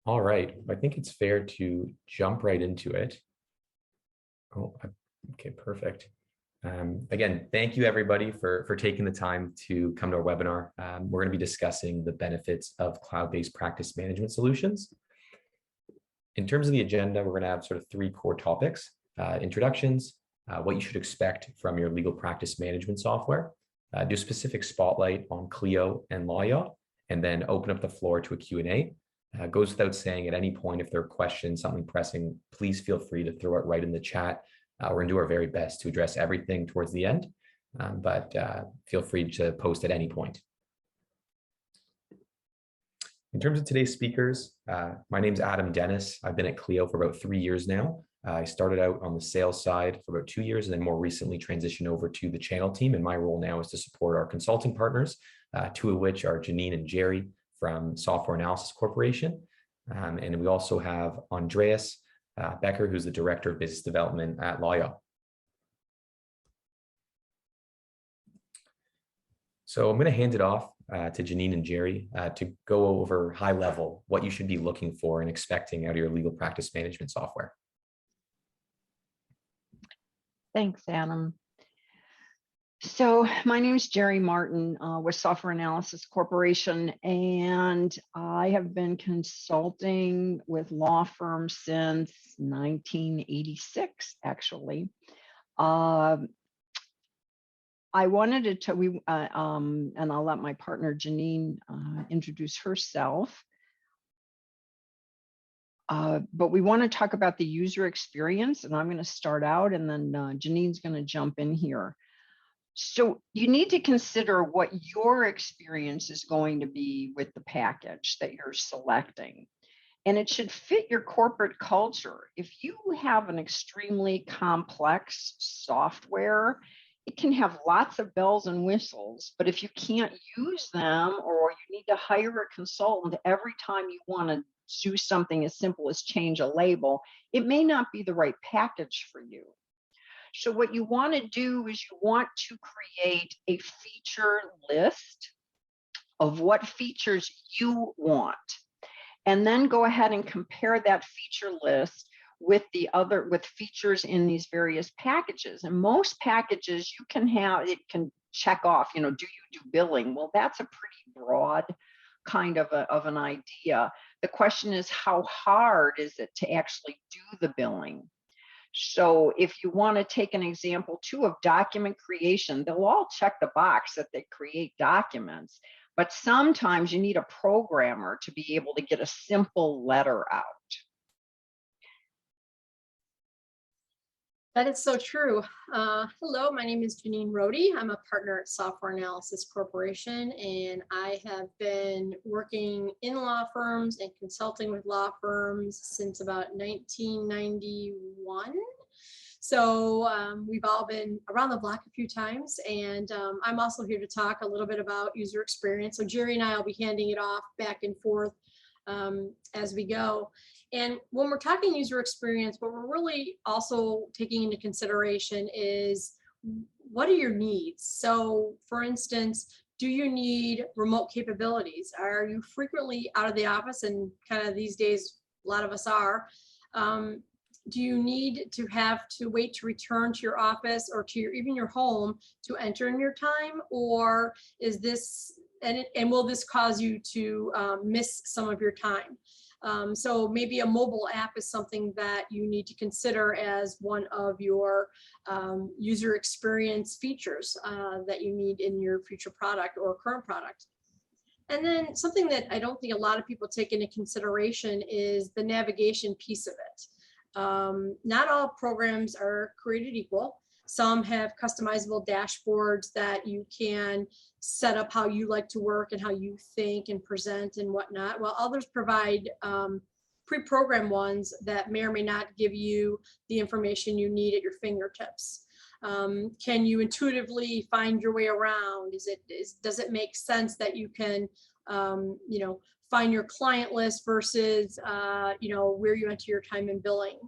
All right, I think it's fair to jump right into it. Oh, okay, perfect. Again, thank you everybody for taking the time to come to our webinar. We're going to be discussing the benefits of cloud-based practice management solutions. In terms of the agenda, we're going to have sort of three core topics: introductions, what you should expect from your legal practice management software, do a specific spotlight on Clio and Law, and then open up the floor to a Q&A. Goes without saying, at any point, if there are questions, something pressing, please feel free to throw it right in the chat. We're going to do our very best to address everything towards the end, but feel free to post at any point. In terms of today's speakers, my name's Adam Dennis. I've been at Clio for about 3 years now. I started out on the sales side for about 2 years and then more recently transitioned over to the channel team. And my role now is to support our consulting partners, two of which are Janine and Jerry from Software Analysis Corporation. And we also have Andreas Becker, who's the Director of Business Development at Law. So I'm going to hand it off to Janine and Jerry to go over high level what you should be looking for and expecting out of your legal practice management software. Thanks, Adam. So my name is Jerry Martin with Software Analysis Corporation, and I have been consulting with law firms since 1986, actually. I wanted to, and I'll let my partner Janine introduce herself. But we want to talk about the user experience, and I'm going to start out, and then Janine's going to jump in here. So you need to consider what your experience is going to be with the package that you're selecting. And it should fit your corporate culture. If you have an extremely complex software, it can have lots of bells and whistles, but if you can't use them, or you need to hire a consultant every time you want to do something as simple as change a label, it may not be the right package for you. So what you want to do is you want to create a feature list of what features you want, and then go ahead and compare that feature list with features in these various packages. And most packages you can have, it can check off, do you do billing? Well, that's a pretty broad kind of an idea. The question is, how hard is it to actually do the billing? So if you want to take an example too of document creation, they'll all check the box that they create documents, but sometimes you need a programmer to be able to get a simple letter out. That is so true. Hello, my name is Janine Rohde. I'm a partner at Software Analysis Corporation, and I have been working in law firms and consulting with law firms since about 1991. So we've all been around the block a few times, and I'm also here to talk a little bit about user experience. So Jerry and I will be handing it off back and forth as we go. And when we're talking user experience, what we're really also taking into consideration is, what are your needs? So for instance, do you need remote capabilities? Are you frequently out of the office? And kind of these days, a lot of us are. Do you need to have to wait to return to your office or to even your home to enter in your time? Or is this, and will this cause you to miss some of your time? So maybe a mobile app is something that you need to consider as one of your user experience features that you need in your future product or current product. And then something that I don't think a lot of people take into consideration is the navigation piece of it. Not all programs are created equal. Some have customizable dashboards that you can set up how you like to work and how you think and present and whatnot, while others provide pre-programmed ones that may or may not give you the information you need at your fingertips. Can you intuitively find your way around? Does it make sense that you can, find your client list versus, where you enter your time in billing?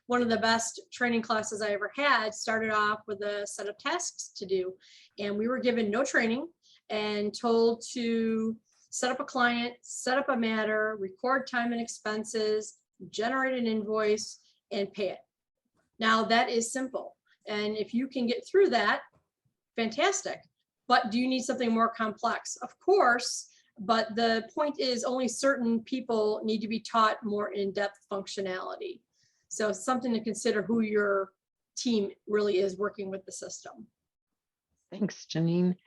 One of the best training classes I ever had started off with a set of tasks to do, and we were given no training and told to set up a client, set up a matter, record time and expenses, generate an invoice, and pay it. Now that is simple. And if you can get through that, fantastic. But do you need something more complex? Of course, but the point is only certain people need to be taught more in-depth functionality. So something to consider who your team really is working with the system. Thanks, Janine.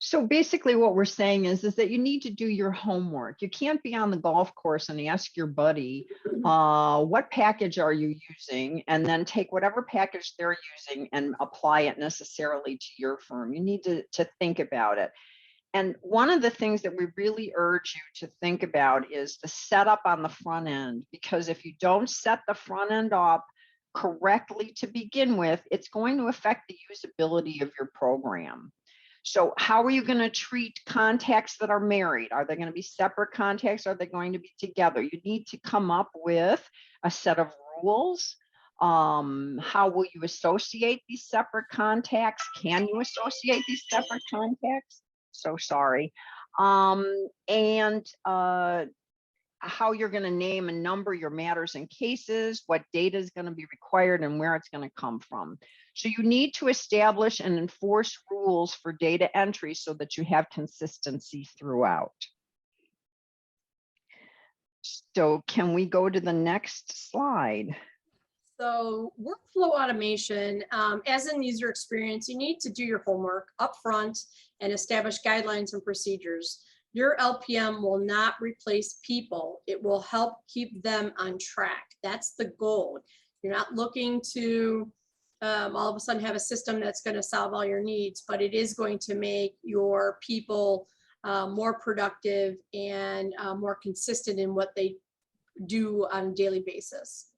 So basically what we're saying is that you need to do your homework. You can't be on the golf course and ask your buddy, what package are you using? And then take whatever package they're using and apply it necessarily to your firm. You need to think about it. And one of the things that we really urge you to think about is the setup on the front end, because if you don't set the front end up correctly to begin with, it's going to affect the usability of your program. So how are you going to treat contacts that are married? Are they going to be separate contacts? Are they going to be together? You need to come up with a set of rules. How will you associate these separate contacts? Can you associate these separate contacts? So sorry. How you're going to name and number your matters and cases, what data is going to be required, and where it's going to come from. So you need to establish and enforce rules for data entry so that you have consistency throughout. So can we go to the next slide? So workflow automation, as in user experience, you need to do your homework upfront and establish guidelines and procedures. Your LPM will not replace people. It will help keep them on track. That's the goal. You're not looking to all of a sudden have a system that's going to solve all your needs, but it is going to make your people more productive and more consistent in what they do on a daily basis.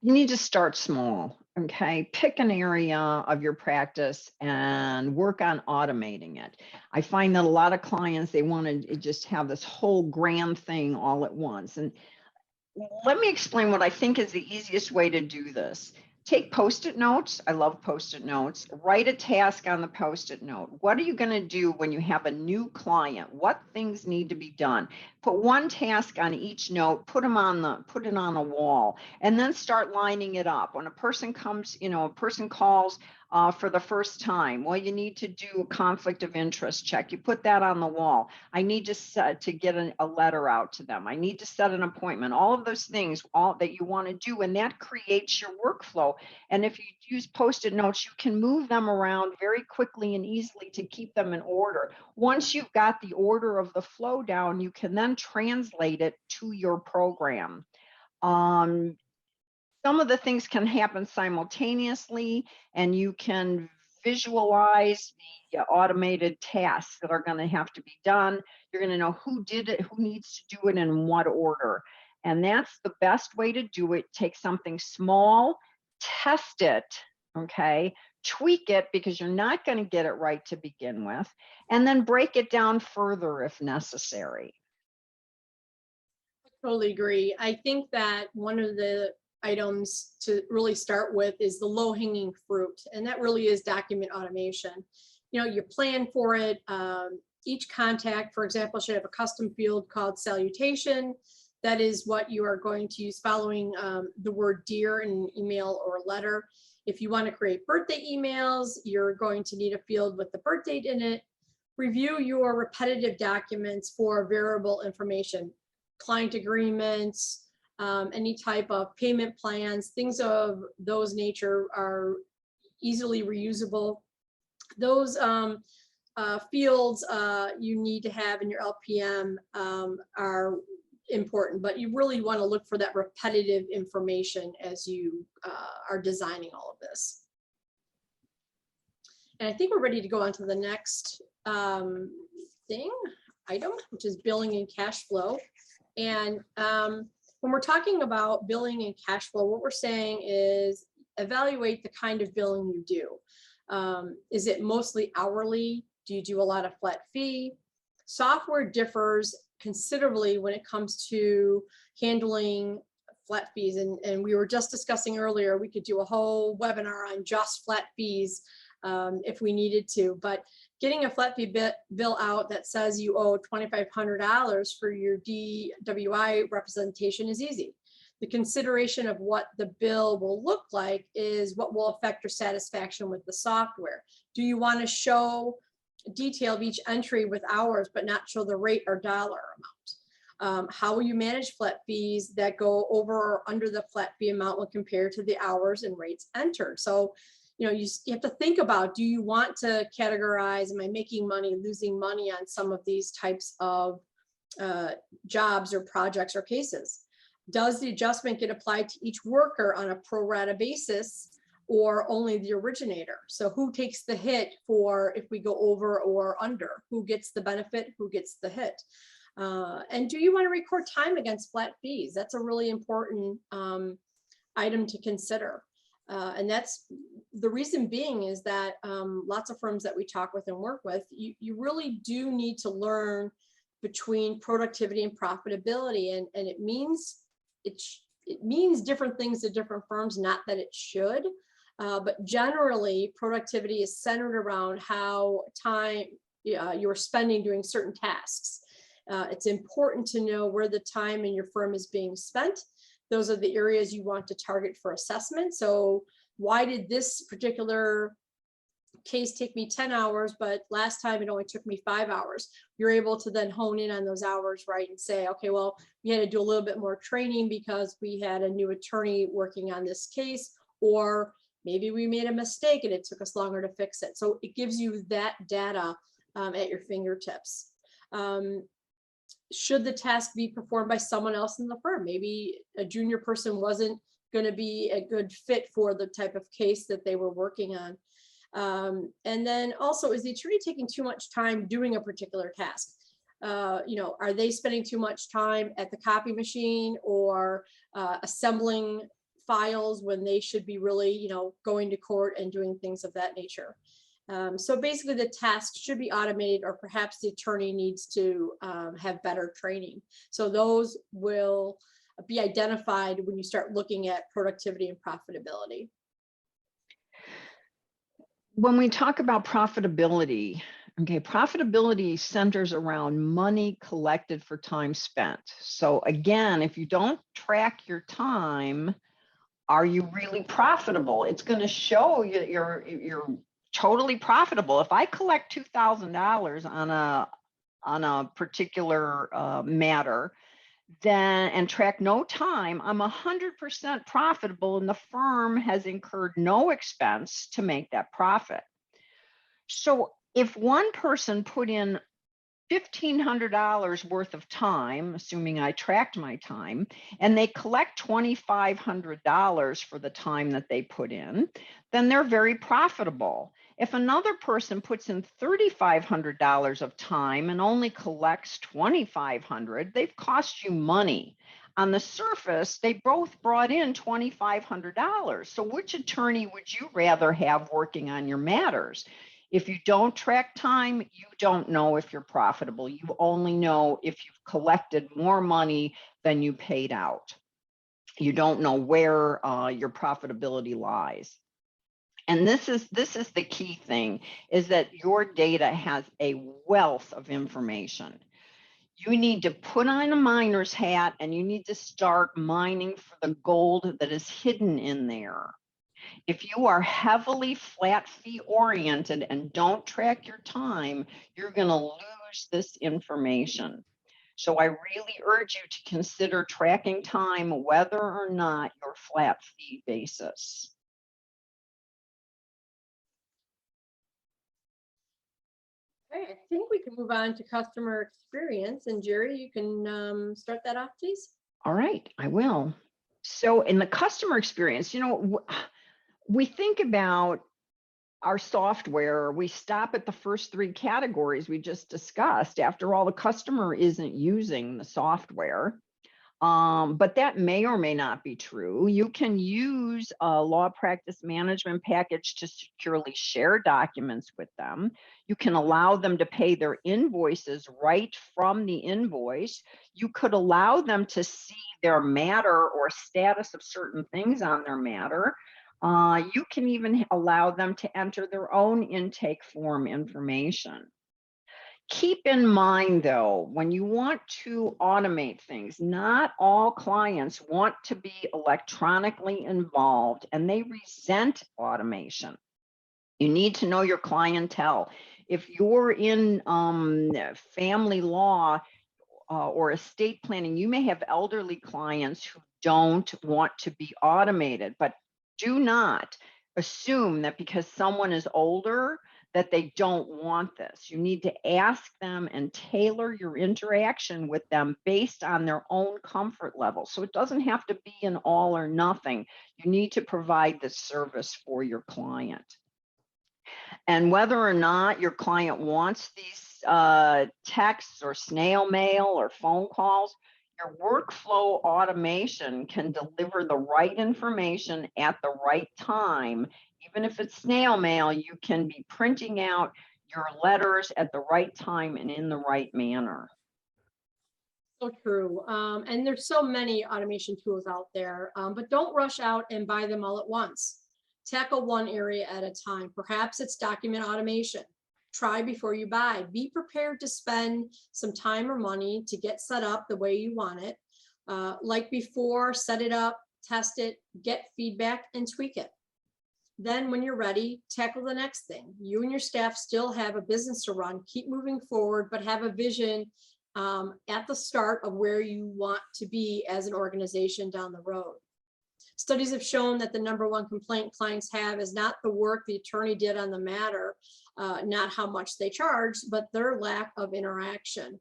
You need to start small, okay? Pick an area of your practice and work on automating it. I find that a lot of clients, they want to just have this whole grand thing all at once. And let me explain what I think is the easiest way to do this. Take Post-it notes. I love Post-it notes. Write a task on the Post-it note. What are you going to do when you have a new client? What things need to be done? Put one task on each note, put it on a wall, and then start lining it up. When a person comes, a person calls for the first time, well, you need to do a conflict of interest check. You put that on the wall. I need to get a letter out to them. I need to set an appointment. All of those things, all that you want to do, and that creates your workflow. And if you use Post-it notes, you can move them around very quickly and easily to keep them in order. Once you've got the order of the flow down, you can then translate it to your program. Some of the things can happen simultaneously, and you can visualize the automated tasks that are going to have to be done. You're going to know who did it, who needs to do it, in what order. And that's the best way to do it. Take something small, test it, okay? Tweak it, because you're not going to get it right to begin with, and then break it down further if necessary. I totally agree. I think that one of the items to really start with is the low-hanging fruit, and that really is document automation. You plan for it. Each contact, for example, should have a custom field called salutation. That is what you are going to use following the word dear in an email or a letter. If you want to create birthday emails, you're going to need a field with the birth date in it. Review your repetitive documents for variable information, client agreements, any type of payment plans, things of those nature are easily reusable. Those fields you need to have in your LPM are important, but you really want to look for that repetitive information as you are designing all of this. And I think we're ready to go on to the next item, which is billing and cash flow. And when we're talking about billing and cash flow, what we're saying is evaluate the kind of billing you do. Is it mostly hourly? Do you do a lot of flat fee? Software differs considerably when it comes to handling flat fees. And we were just discussing earlier, we could do a whole webinar on just flat fees if we needed to. But getting a flat fee bill out that says you owe $2,500 for your DWI representation is easy. The consideration of what the bill will look like is what will affect your satisfaction with the software. Do you want to show detail of each entry with hours, but not show the rate or dollar amount? How will you manage flat fees that go over or under the flat fee amount when compared to the hours and rates entered? So, you have to think about, do you want to categorize, am I making money, losing money on some of these types of jobs or projects or cases? Does the adjustment get applied to each worker on a pro rata basis or only the originator? So who takes the hit for if we go over or under? Who gets the benefit? Who gets the hit? And do you want to record time against flat fees? That's a really important item to consider. And that's the reason being is that lots of firms that we talk with and work with, you really do need to learn between productivity and profitability. And it means different things to different firms, not that it should. But generally, productivity is centered around how time you're spending doing certain tasks. It's important to know where the time in your firm is being spent. Those are the areas you want to target for assessment. So why did this particular case take me 10 hours, but last time it only took me 5 hours? You're able to then hone in on those hours, right? And say, okay, well, we had to do a little bit more training because we had a new attorney working on this case, or maybe we made a mistake and it took us longer to fix it. So it gives you that data at your fingertips. Should the task be performed by someone else in the firm? Maybe a junior person wasn't going to be a good fit for the type of case that they were working on. And then also, is the attorney taking too much time doing a particular task? Are they spending too much time at the copy machine or assembling files when they should be really, going to court and doing things of that nature? So basically the task should be automated, or perhaps the attorney needs to have better training. So those will be identified when you start looking at productivity and profitability. When we talk about profitability, okay, profitability centers around money collected for time spent. So again, if you don't track your time, are you really profitable? It's going to show you you're totally profitable. If I collect $2,000 on a particular matter, then and track no time, I'm 100% profitable, and the firm has incurred no expense to make that profit. So if one person put in $1,500 worth of time, assuming I tracked my time, and they collect $2,500 for the time that they put in, then they're very profitable. If another person puts in $3,500 of time and only collects $2,500, they've cost you money. On the surface, they both brought in $2,500. So which attorney would you rather have working on your matters? If you don't track time, you don't know if you're profitable. You only know if you've collected more money than you paid out. You don't know where your profitability lies. And this is the key thing, is that your data has a wealth of information. You need to put on a miner's hat and you need to start mining for the gold that is hidden in there. If you are heavily flat fee oriented and don't track your time, you're going to lose this information. So I really urge you to consider tracking time, whether or not your flat fee basis. Okay, I think we can move on to customer experience. And Jerry, you can start that off, please. All right, I will. So in the customer experience, we think about our software, we stop at the first three categories we just discussed. After all, the customer isn't using the software, but that may or may not be true. You can use a law practice management package to securely share documents with them. You can allow them to pay their invoices right from the invoice. You could allow them to see their matter or status of certain things on their matter. You can even allow them to enter their own intake form information. Keep in mind, though, when you want to automate things, not all clients want to be electronically involved and they resent automation. You need to know your clientele. If you're in family law or estate planning, you may have elderly clients who don't want to be automated, but do not assume that because someone is older that they don't want this. You need to ask them and tailor your interaction with them based on their own comfort level. So it doesn't have to be an all or nothing. You need to provide the service for your client. And whether or not your client wants these texts or snail mail or phone calls, your workflow automation can deliver the right information at the right time. Even if it's snail mail, you can be printing out your letters at the right time and in the right manner. So true. And there's so many automation tools out there, but don't rush out and buy them all at once. Tackle one area at a time. Perhaps it's document automation. Try before you buy. Be prepared to spend some time or money to get set up the way you want it. Like before, set it up, test it, get feedback, and tweak it. Then when you're ready, tackle the next thing. You and your staff still have a business to run. Keep moving forward, but have a vision at the start of where you want to be as an organization down the road. Studies have shown that the #1 complaint clients have is not the work the attorney did on the matter, not how much they charged, but their lack of interaction.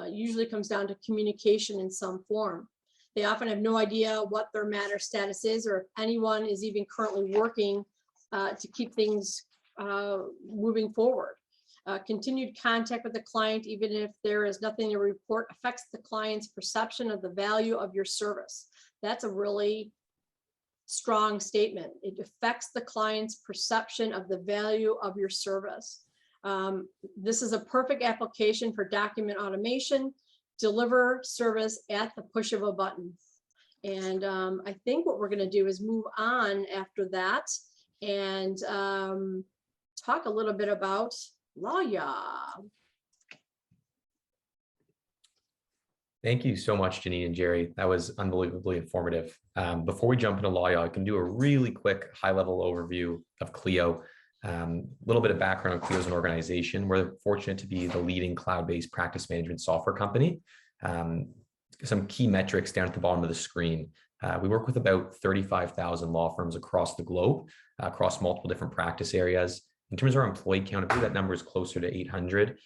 Usually comes down to communication in some form. They often have no idea what their matter status is or if anyone is even currently working to keep things moving forward. Continued contact with the client, even if there is nothing to report, affects the client's perception of the value of your service. That's a really strong statement. It affects the client's perception of the value of your service. This is a perfect application for document automation. Deliver service at the push of a button. And I think what we're going to do is move on after that and talk a little bit about Lawya. Thank you so much, Janine and Jerry. That was unbelievably informative. Before we jump into Lawya, I can do a really quick high-level overview of Clio. A little bit of background on Clio as an organization. We're fortunate to be the leading cloud-based practice management software company. Some key metrics down at the bottom of the screen. We work with about 35,000 law firms across the globe, across multiple different practice areas. In terms of our employee count, I believe that number is closer to 800.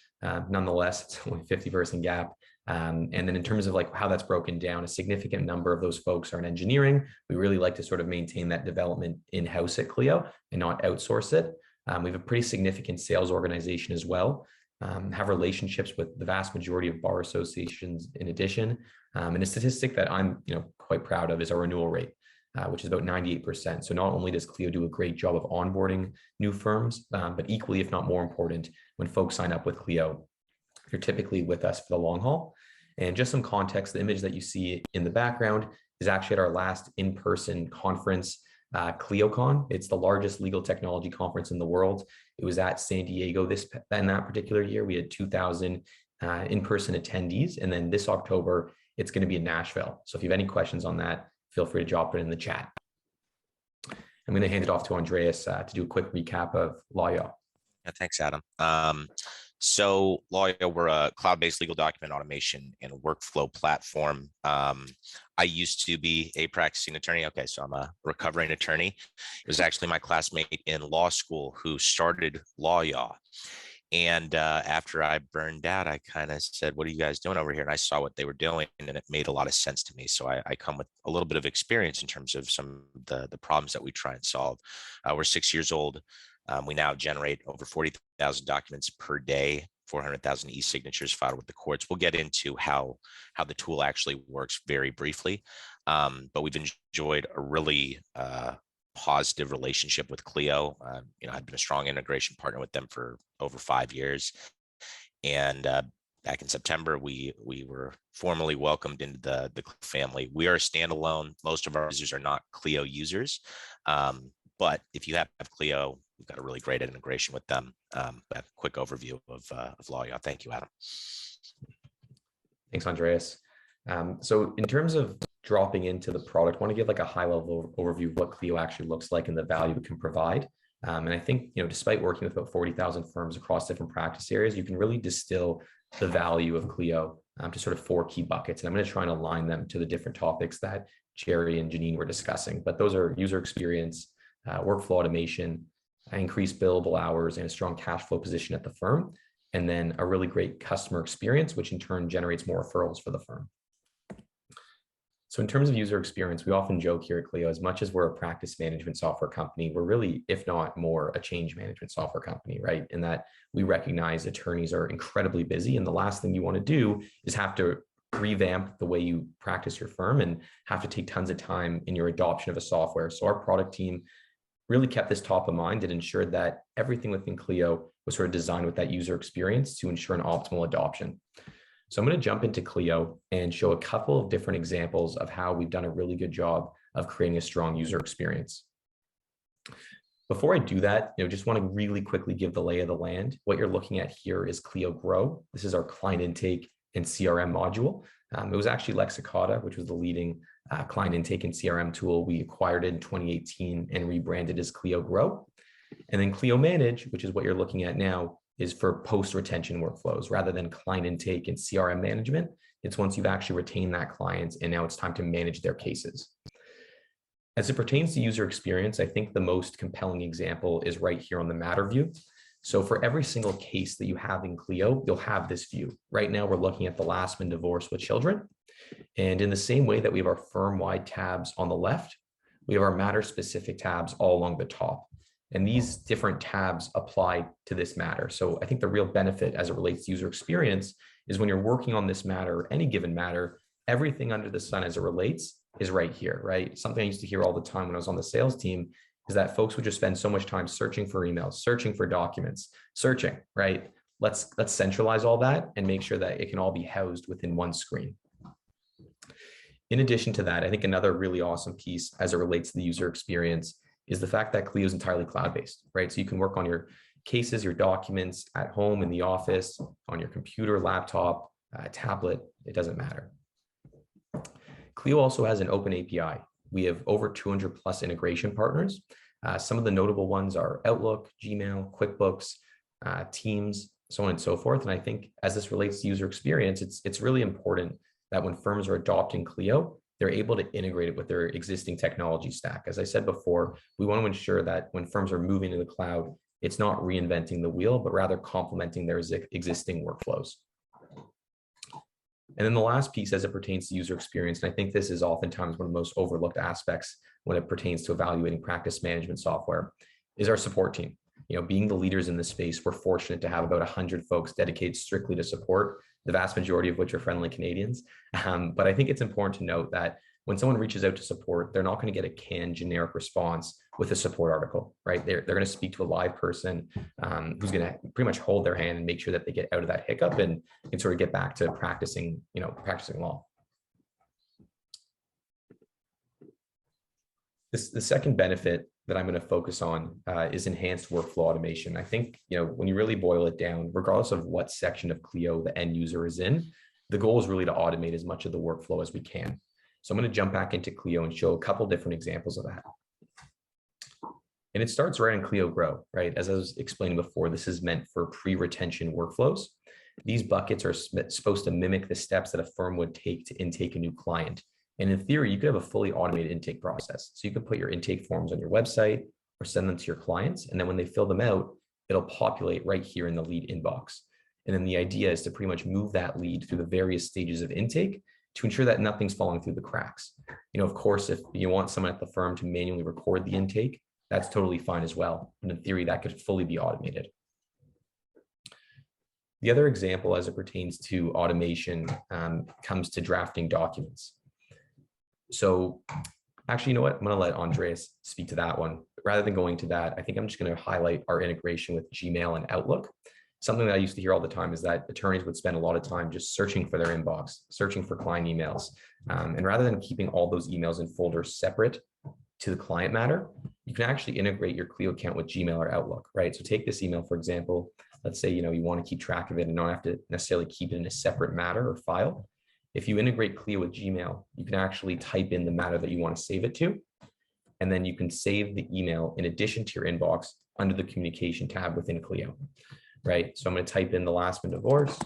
Nonetheless, it's only a 50-person gap. And then in terms of like how that's broken down, a significant number of those folks are in engineering. We really like to sort of maintain that development in-house at Clio and not outsource it. We have a pretty significant sales organization as well, have relationships with the vast majority of bar associations in addition. And a statistic that I'm quite proud of is our renewal rate, which is about 98%. So not only does Clio do a great job of onboarding new firms, but equally, if not more important, when folks sign up with Clio, you're typically with us for the long haul. And just some context, the image that you see in the background is actually at our last in-person conference, ClioCon. It's the largest legal technology conference in the world. It was at San Diego in that particular year. We had 2,000 in-person attendees. And then this October, it's going to be in Nashville. So if you have any questions on that, feel free to drop it in the chat. I'm going to hand it off to Andreas to do a quick recap of Lawya. Yeah, thanks, Adam. So Lawya, we're a cloud-based legal document automation and workflow platform. I used to be a practicing attorney. Okay, so I'm a recovering attorney. It was actually my classmate in law school who started Lawya. And after I burned out, I kind of said, what are you guys doing over here? And I saw what they were doing and it made a lot of sense to me. So I come with a little bit of experience in terms of some of the problems that we try and solve. We're 6 years old. We now generate over 40,000 documents per day, 400,000 e-signatures filed with the courts. We'll get into how the tool actually works very briefly, but we've enjoyed a really positive relationship with Clio. I've been a strong integration partner with them for over 5 years, and back in September, we were formally welcomed into the family. We are a standalone. Most of our users are not Clio users. But if you have Clio, we've got a really great integration with them. A quick overview of Lawyer. Thank you, Adam. Thanks, Andreas. So in terms of dropping into the product, I want to give like a high level overview of what Clio actually looks like and the value it can provide. And I think, despite working with about 40,000 firms across different practice areas, you can really distill the value of Clio to sort of 4 key buckets. And I'm going to try and align them to the different topics that Jerry and Janine were discussing. But those are user experience, workflow automation, increased billable hours, and a strong cash flow position at the firm. And then a really great customer experience, which in turn generates more referrals for the firm. So in terms of user experience, we often joke here at Clio, as much as we're a practice management software company, we're really, if not more, a change management software company, right? In that we recognize attorneys are incredibly busy, and the last thing you want to do is have to revamp the way you practice your firm and have to take tons of time in your adoption of a software. So our product team really kept this top of mind and ensured that everything within Clio was sort of designed with that user experience to ensure an optimal adoption. So I'm going to jump into Clio and show a couple of different examples of how we've done a really good job of creating a strong user experience. Before I do that, just want to really quickly give the lay of the land. What you're looking at here is Clio Grow. This is our client intake and CRM module. It was actually Lexicata, which was the leading client intake and CRM tool. We acquired it in 2018 and rebranded as Clio Grow. And then Clio Manage, which is what you're looking at now, is for post-retention workflows rather than client intake and CRM management. It's once you've actually retained that client and now it's time to manage their cases. As it pertains to user experience, I think the most compelling example is right here on the matter view. So for every single case that you have in Clio, you'll have this view. Right now, we're looking at the Lastman divorce with children. And in the same way that we have our firm-wide tabs on the left, we have our matter-specific tabs all along the top. And these different tabs apply to this matter. So I think the real benefit as it relates to user experience is when you're working on this matter, any given matter, everything under the sun as it relates is right here, right? Something I used to hear all the time when I was on the sales team is that folks would just spend so much time searching for emails, searching for documents, searching, right? Let's centralize all that and make sure that it can all be housed within one screen. In addition to that, I think another really awesome piece as it relates to the user experience is the fact that Clio is entirely cloud-based, right? So you can work on your cases, your documents at home, in the office, on your computer, laptop, tablet, it doesn't matter. Clio also has an open API. We have over 200 plus integration partners. Some of the notable ones are Outlook, Gmail, QuickBooks, Teams, so on and so forth. And I think as this relates to user experience, it's really important that when firms are adopting Clio, they're able to integrate it with their existing technology stack. As I said before, we want to ensure that when firms are moving to the cloud, it's not reinventing the wheel, but rather complementing their existing workflows. And then the last piece as it pertains to user experience, and I think this is oftentimes one of the most overlooked aspects when it pertains to evaluating practice management software, is our support team. Being the leaders in this space, we're fortunate to have about 100 folks dedicated strictly to support, the vast majority of which are friendly Canadians. But I think it's important to note that when someone reaches out to support, they're not going to get a canned generic response with a support article, right? They're going to speak to a live person who's going to pretty much hold their hand and make sure that they get out of that hiccup and can sort of get back to practicing law. The second benefit that I'm going to focus on is enhanced workflow automation. I think, when you really boil it down, regardless of what section of Clio the end user is in, the goal is really to automate as much of the workflow as we can. So I'm going to jump back into Clio and show a couple different examples of that. And it starts right in Clio Grow, right? As I was explaining before, this is meant for pre-retention workflows. These buckets are supposed to mimic the steps that a firm would take to intake a new client. And in theory, you could have a fully automated intake process. So you could put your intake forms on your website or send them to your clients. And then when they fill them out, it'll populate right here in the lead inbox. And then the idea is to pretty much move that lead through the various stages of intake to ensure that nothing's falling through the cracks. Of course, if you want someone at the firm to manually record the intake, that's totally fine as well. And in theory, that could fully be automated. The other example as it pertains to automation comes to drafting documents. So actually, you know what? I'm going to let Andreas speak to that one. But rather than going to that, I think I'm just going to highlight our integration with Gmail and Outlook. Something that I used to hear all the time is that attorneys would spend a lot of time just searching for their inbox, searching for client emails. And rather than keeping all those emails in folders separate to the client matter, you can actually integrate your Clio account with Gmail or Outlook, right? So take this email, for example. Let's say, you want to keep track of it and don't have to necessarily keep it in a separate matter or file. If you integrate Clio with Gmail, you can actually type in the matter that you want to save it to, and then you can save the email in addition to your inbox under the communication tab within Clio, right? So I'm going to type in the last one, divorce,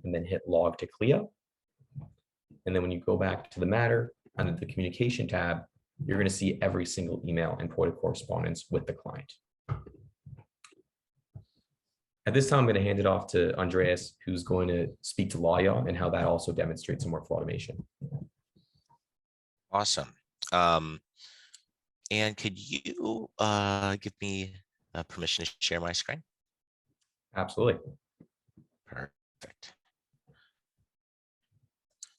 and then hit log to Clio. And then when you go back to the matter under the communication tab, you're going to see every single email and point of correspondence with the client. At this time, I'm going to hand it off to Andreas, who's going to speak to LawYaw and how that also demonstrates some workflow automation. Awesome. And could you give me permission to share my screen? Absolutely. Perfect.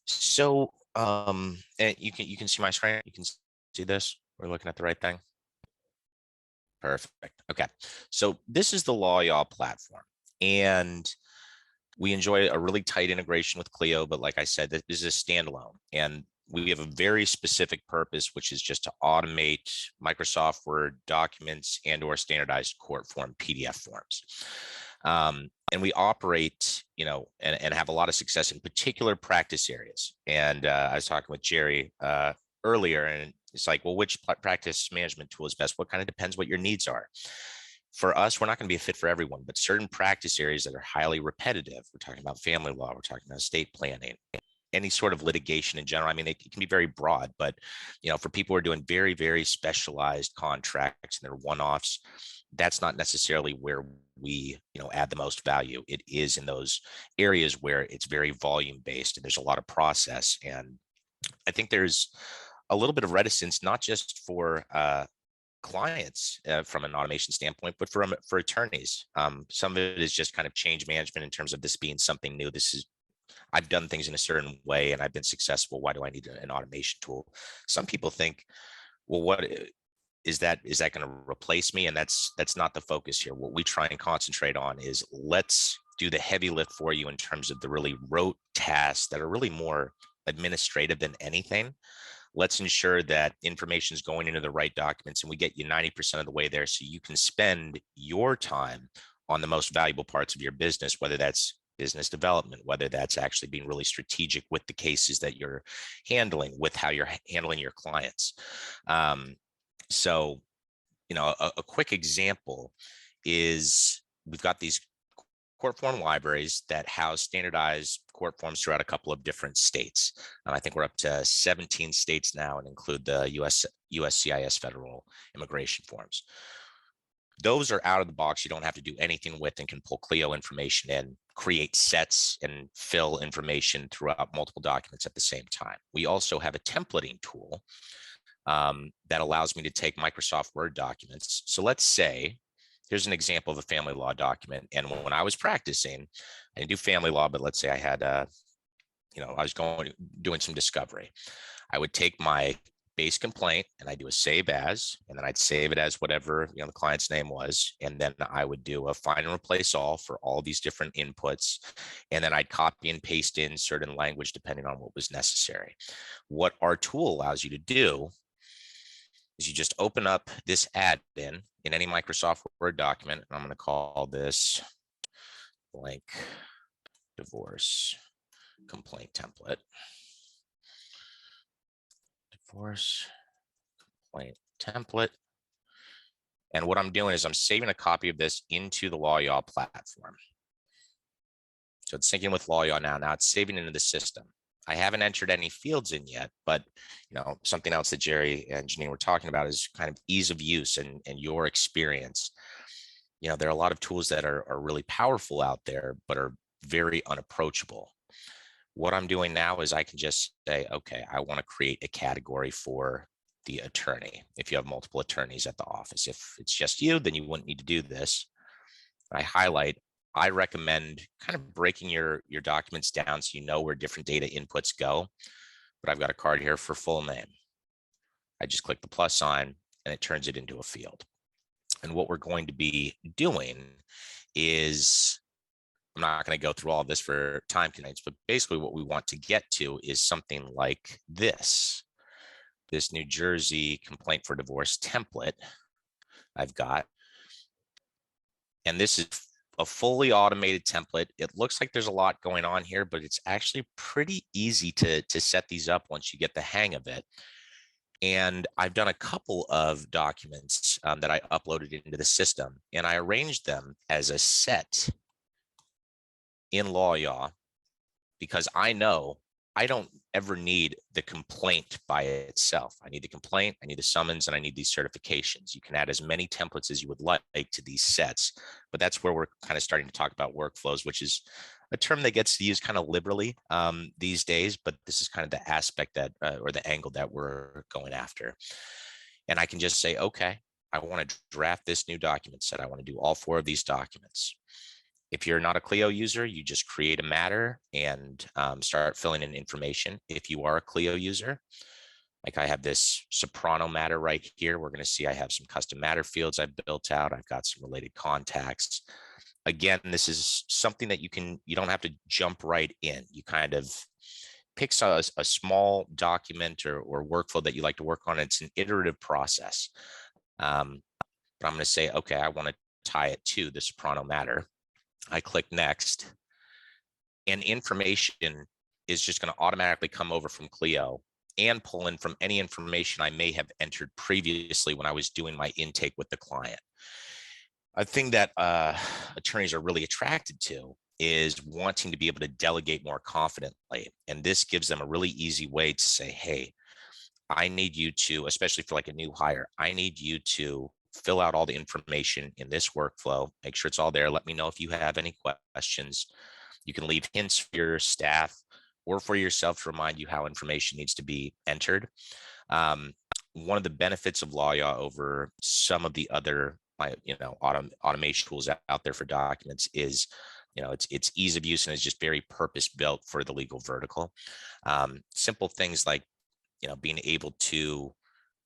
So, and you can see my screen. You can see this. We're looking at the right thing. Perfect. Okay. So this is the LawYaw platform, and we enjoy a really tight integration with Clio. But like I said, this is a standalone, and we have a very specific purpose, which is just to automate Microsoft Word documents and/or standardized court form PDF forms. And we operate, and have a lot of success in particular practice areas. And I was talking with Jerry earlier, and it's like, well, which practice management tool is best? What kind of depends what your needs are. For us, we're not going to be a fit for everyone, but certain practice areas that are highly repetitive. We're talking about family law. We're talking about estate planning, any sort of litigation in general. I mean, it can be very broad, but for people who are doing very, very specialized contracts and they're one-offs, that's not necessarily where we add the most value. It is in those areas where it's very volume based and there's a lot of process. And I think there's a little bit of reticence, not just for clients from an automation standpoint, but for attorneys. Some of it is just kind of change management in terms of this being something new. I've done things in a certain way and I've been successful. Why do I need an automation tool? Some people think, well, what is that going to replace me? And that's not the focus here. What we try and concentrate on is let's do the heavy lift for you in terms of the really rote tasks that are really more administrative than anything. Let's ensure that information is going into the right documents and we get you 90% of the way there so you can spend your time on the most valuable parts of your business, whether that's business development, whether that's actually being really strategic with the cases that you're handling, with how you're handling your clients. So, a quick example is we've got these court form libraries that house standardized court forms throughout a couple of different states. And I think we're up to 17 states now and include the USCIS federal immigration forms. Those are out of the box. You don't have to do anything with and can pull Clio information in, create sets and fill information throughout multiple documents at the same time. We also have a templating tool that allows me to take Microsoft Word documents. So let's say, here's an example of a family law document. And when I was practicing, I didn't do family law, but let's say I had, I was doing some discovery. I would take my base complaint and I do a save as, and then I'd save it as whatever, the client's name was. And then I would do a find and replace all for all these different inputs. And then I'd copy and paste in certain language depending on what was necessary. What our tool allows you to do is you just open up this add-in in any Microsoft Word document. And I'm going to call this blank divorce complaint template. Divorce complaint template. And what I'm doing is I'm saving a copy of this into the LawYaw platform. So it's syncing with LawYaw now. Now it's saving into the system. I haven't entered any fields in yet, but something else that Jerry and Janine were talking about is kind of ease of use and your experience. There are a lot of tools that are really powerful out there, but are very unapproachable. What I'm doing now is I can just say, okay, I want to create a category for the attorney. If you have multiple attorneys at the office, if it's just you, then you wouldn't need to do this. I highlight. I recommend kind of breaking your documents down so you know where different data inputs go. But I've got a card here for full name. I just click the plus sign and it turns it into a field. And what we're going to be doing is, I'm not going to go through all of this for time constraints, but basically what we want to get to is something like this. this New Jersey complaint for divorce template I've got. And this is a fully automated template. It looks like there's a lot going on here, but it's actually pretty easy to set these up once you get the hang of it. And I've done a couple of documents that I uploaded into the system, and I arranged them as a set in LawYaw because I know I don't ever need the complaint by itself. I need the complaint, I need the summons, and I need these certifications. You can add as many templates as you would like to these sets, but that's where we're kind of starting to talk about workflows, which is a term that gets used kind of liberally these days, but this is kind of the aspect that, or the angle that we're going after. And I can just say, okay, I want to draft this new document set. I want to do all 4 of these documents. If you're not a Clio user, you just create a matter and start filling in information. If you are a Clio user, like I have this Soprano matter right here, we're going to see I have some custom matter fields I've built out. I've got some related contacts. Again, this is something that you don't have to jump right in. You kind of pick a small document or workflow that you like to work on. It's an iterative process. But I'm going to say, okay, I want to tie it to the Soprano matter. I click next, and information is just going to automatically come over from Clio and pull in from any information I may have entered previously when I was doing my intake with the client. A thing that attorneys are really attracted to is wanting to be able to delegate more confidently. And this gives them a really easy way to say, hey, I need you to, especially for like a new hire, I need you to fill out all the information in this workflow, make sure it's all there. Let me know if you have any questions. You can leave hints for your staff or for yourself to remind you how information needs to be entered. One of the benefits of LawYaw over some of the other, automation tools out there for documents is, it's ease of use and it's just very purpose built for the legal vertical. Simple things like, being able to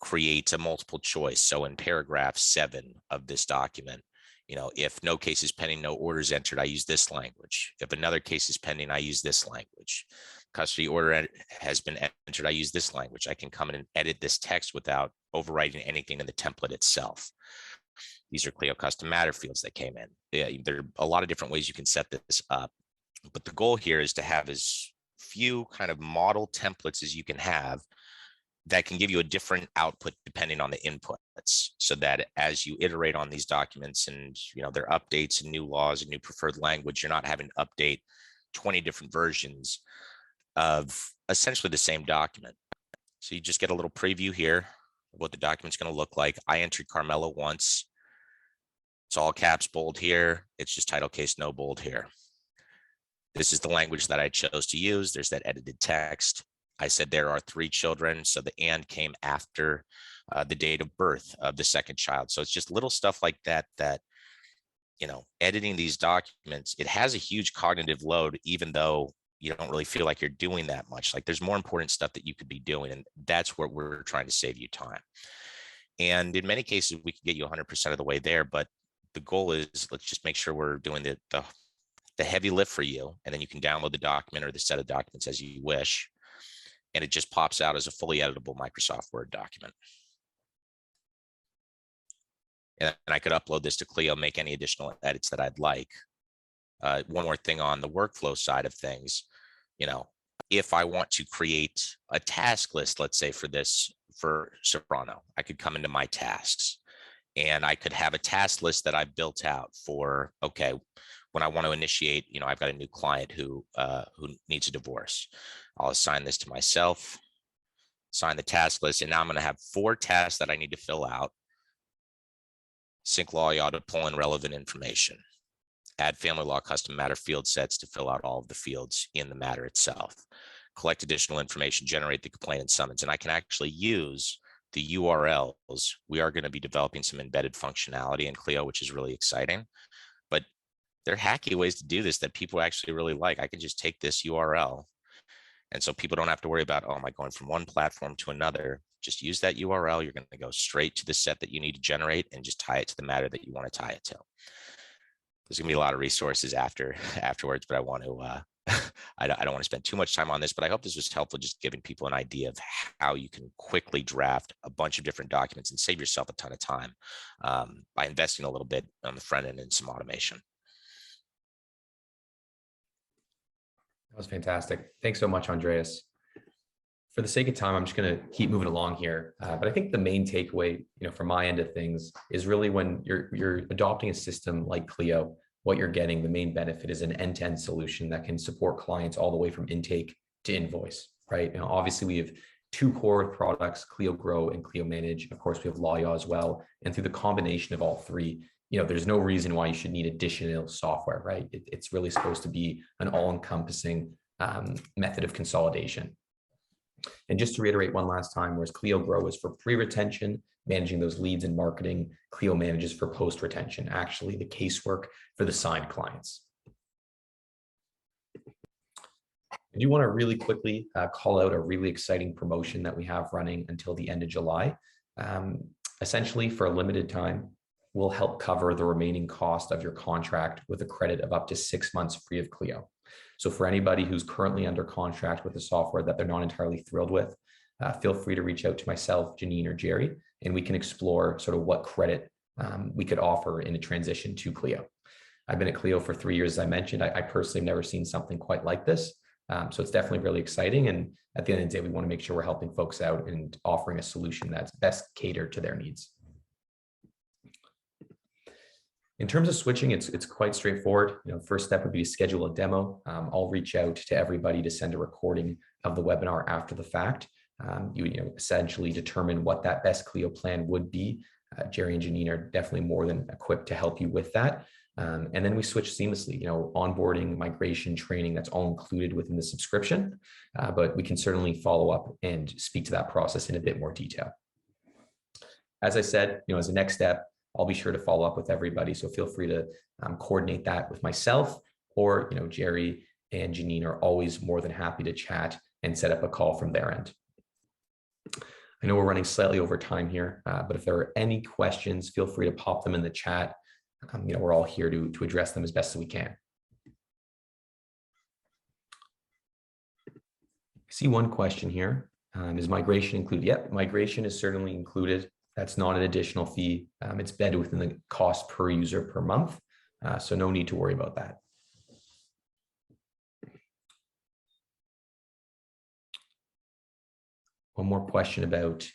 create a multiple choice. So in paragraph 7 of this document, if no case is pending, no orders entered, I use this language. If another case is pending, I use this language. Custody order has been entered, I use this language. I can come in and edit this text without overwriting anything in the template itself. These are Clio custom matter fields that came in. Yeah, there are a lot of different ways you can set this up, but the goal here is to have as few kind of model templates as you can have that can give you a different output depending on the inputs, so that as you iterate on these documents and there are updates and new laws and new preferred language, you're not having to update 20 different versions of essentially the same document. So you just get a little preview here of what the document's going to look like. I entered Carmelo once. It's all caps bold here. It's just title case, no bold here. This is the language that I chose to use. There's that edited text. I said there are 3 children, so the and came after the date of birth of the second child. So it's just little stuff like that, editing these documents, it has a huge cognitive load, even though you don't really feel like you're doing that much. Like there's more important stuff that you could be doing, and that's where we're trying to save you time. And in many cases, we can get you 100% of the way there, but the goal is let's just make sure we're doing the heavy lift for you, and then you can download the document or the set of documents as you wish. And it just pops out as a fully editable Microsoft Word document. And I could upload this to Clio, make any additional edits that I'd like. One more thing on the workflow side of things, if I want to create a task list, let's say for Soprano, I could come into my tasks and I could have a task list that I've built out for, okay, when I want to initiate, I've got a new client who needs a divorce. I'll assign this to myself, assign the task list, and now I'm going to have 4 tasks that I need to fill out. Sync LawYaw to pull in relevant information. Add family law custom matter field sets to fill out all of the fields in the matter itself. Collect additional information, generate the complaint and summons, and I can actually use the URLs. We are going to be developing some embedded functionality in Clio, which is really exciting. But there are hacky ways to do this that people actually really like. I can just take this URL. And so people don't have to worry about, oh, am I going from one platform to another? Just use that URL. You're going to go straight to the set that you need to generate and just tie it to the matter that you want to tie it to. There's going to be a lot of resources afterwards, but I want to I don't want to spend too much time on this, but I hope this was helpful, just giving people an idea of how you can quickly draft a bunch of different documents and save yourself a ton of time by investing a little bit on the front end and some automation. That was fantastic. Thanks so much, Andreas. For the sake of time, I'm just going to keep moving along here. But I think the main takeaway, from my end of things is really when you're adopting a system like Clio, what you're getting, the main benefit is an end-to-end solution that can support clients all the way from intake to invoice, right? Obviously we have two core products, Clio Grow and Clio Manage. Of course, we have Lawyaw as well. And through the combination of all three, there's no reason why you should need additional software, right? It's really supposed to be an all-encompassing method of consolidation. And just to reiterate one last time, whereas Clio Grow is for pre-retention, managing those leads and marketing, Clio manages for post-retention, actually the casework for the signed clients. I do want to really quickly call out a really exciting promotion that we have running until the end of July. Essentially, for a limited time, we'll help cover the remaining cost of your contract with a credit of up to 6 months free of Clio. So for anybody who's currently under contract with a software that they're not entirely thrilled with, feel free to reach out to myself, Janine, or Jerry, and we can explore sort of what credit we could offer in a transition to Clio. I've been at Clio for 3 years, as I mentioned. I personally have never seen something quite like this. So it's definitely really exciting. And at the end of the day, we want to make sure we're helping folks out and offering a solution that's best catered to their needs. In terms of switching, it's quite straightforward. First step would be to schedule a demo. I'll reach out to everybody to send a recording of the webinar after the fact. You essentially determine what that best Clio plan would be. Jerry and Janine are definitely more than equipped to help you with that. And then we switch seamlessly, onboarding, migration, training, that's all included within the subscription. But we can certainly follow up and speak to that process in a bit more detail. As I said, as a next step, I'll be sure to follow up with everybody. So feel free to coordinate that with myself, or Jerry and Janine are always more than happy to chat and set up a call from their end. I know we're running slightly over time here, but if there are any questions, feel free to pop them in the chat. We're all here to address them as best as we can. I see one question here. Is migration included? Yep, migration is certainly included. That's not an additional fee. It's embedded within the cost per user per month. So no need to worry about that. One more question about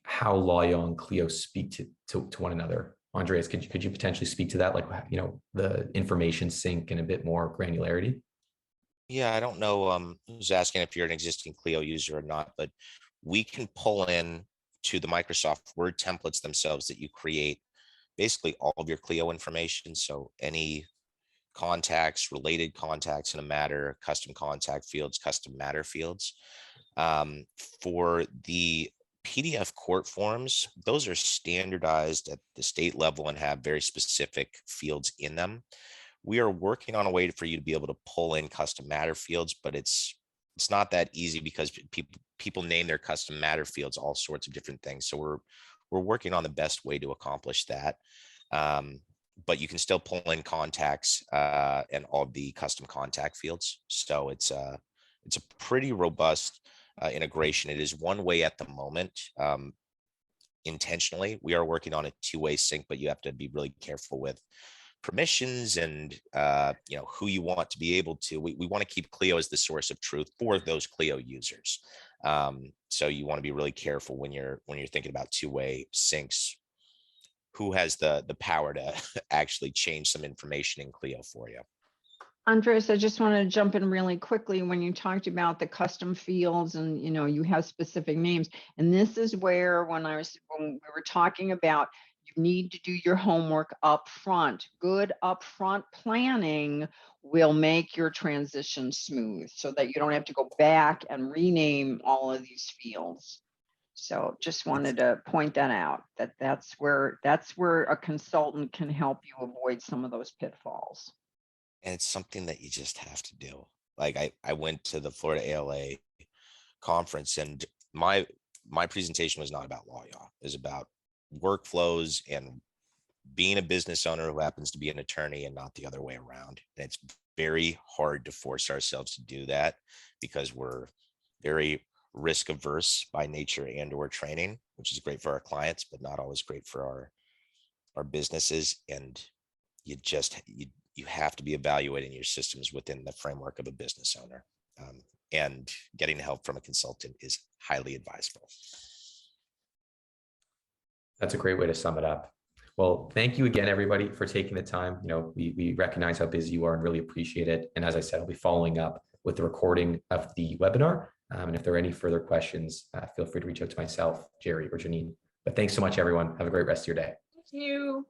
how Lawyaw and Clio speak to one another. Andreas, could you potentially speak to that? Like, the information sync and a bit more granularity? Yeah, I don't know who's asking if you're an existing Clio user or not, but we can pull in to the Microsoft Word templates themselves that you create basically all of your Clio information. So any contacts, related contacts in a matter, custom contact fields, custom matter fields. For the PDF court forms, those are standardized at the state level and have very specific fields in them. We are working on a way for you to be able to pull in custom matter fields, but it's not that easy because people name their custom matter fields all sorts of different things. So we're working on the best way to accomplish that. But you can still pull in contacts and all the custom contact fields. So it's a pretty robust integration. It is one way at the moment. Intentionally, we are working on a two-way sync, but you have to be really careful with permissions and who you want to be able to. We want to keep Clio as the source of truth for those Clio users. So you want to be really careful when you're thinking about two-way syncs. Who has the power to actually change some information in Clio for you? Andres, I just want to jump in really quickly when you talked about the custom fields and you have specific names. And this is where when we were talking about you need to do your homework up front. Good upfront planning will make your transition smooth so that you don't have to go back and rename all of these fields. So just wanted to point that out, that's where a consultant can help you avoid some of those pitfalls. And it's something that you just have to do. Like I went to the Florida ALA conference, and my presentation was not about Lawyaw. It was about workflows and being a business owner who happens to be an attorney and not the other way around. And it's very hard to force ourselves to do that because we're very risk averse by nature and or training, which is great for our clients, but not always great for our businesses. And you have to be evaluating your systems within the framework of a business owner. And getting help from a consultant is highly advisable. That's a great way to sum it up. Well, thank you again, everybody, for taking the time. We recognize how busy you are and really appreciate it. And as I said, I'll be following up with the recording of the webinar. And if there are any further questions, feel free to reach out to myself, Jerry, or Janine. But thanks so much, everyone. Have a great rest of your day. Thank you.